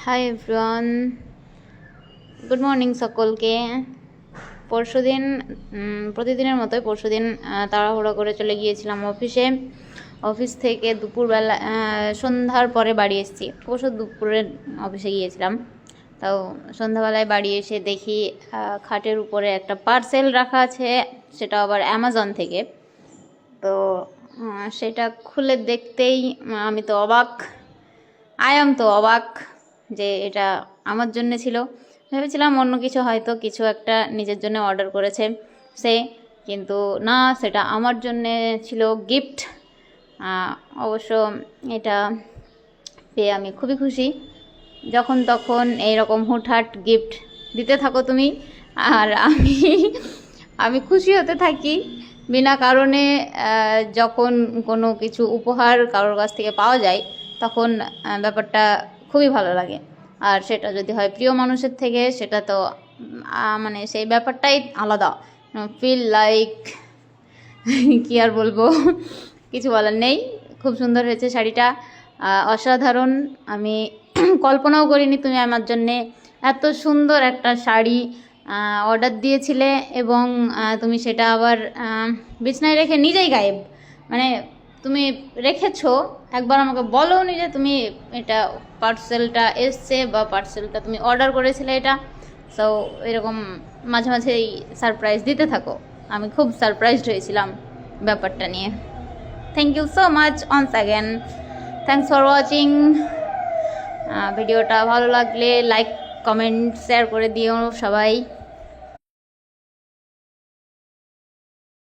Hi everyone, good morning সকলকে। পরশুদিন প্রতিদিনের মতোই পরশুদিন তাড়াহুড়ো করে চলে গিয়েছিলাম অফিস থেকে দুপুরবেলা সন্ধ্যার পরে বাড়ি এসেছি। অবশ্য দুপুরে অফিসে গিয়েছিলাম, তাও সন্ধ্যাবেলায় বাড়ি এসে দেখি খাটের উপরে একটা পার্সেল রাখা আছে, সেটা আবার অ্যামাজন থেকে। তো সেটা খুলে দেখতেই আমি তো অবাক, অবাক যে এটা আমার জন্য ছিল। ভেবেছিলাম অন্য কিছু, হয়তো কিছু একটা নিজের জন্য অর্ডার করেছে সে, কিন্তু না, সেটা আমার জন্যে ছিল গিফট। অবশ্য এটা পেয়ে আমি খুবই খুশি। যখন তখন এইরকম হুটহাট গিফট দিতে থাকো তুমি, আর আমি খুশি হতে থাকি বিনা কারণে। যখন কোনো কিছু উপহার কারোর কাছ থেকে পাওয়া যায়, তখন ব্যাপারটা খুবই ভালো লাগে। আর সেটা যদি হয় প্রিয় মানুষের থেকে, সেটা তো মানে সেই ব্যাপারটাই আলাদা। ফিল লাইক কি আর বলবো, কিছু বলার নেই। খুব সুন্দর হয়েছে শাড়িটা, অসাধারণ। আমি কল্পনাও করিনি তুমি আমার জন্যে এত সুন্দর একটা শাড়ি অর্ডার দিয়েছিলে, এবং তুমি সেটা আবার বিছনায় রেখে নিজেই গায়েব। মানে তুমি রেখেছো, একবার আমাকে বলোনি যে তুমি এটা পার্সেলটা এসছে বা পার্সেলটা তুমি অর্ডার করেছিলে এটা। সো এরকম মাঝে মাঝেই সারপ্রাইজ দিতে থাকো। আমি খুব সারপ্রাইজড হয়েছিলাম ব্যাপারটা নিয়ে। Thank you so much once again. Thanks for watching. ভিডিওটা ভালো লাগলে লাইক, কমেন্ট, শেয়ার করে দিও সবাই।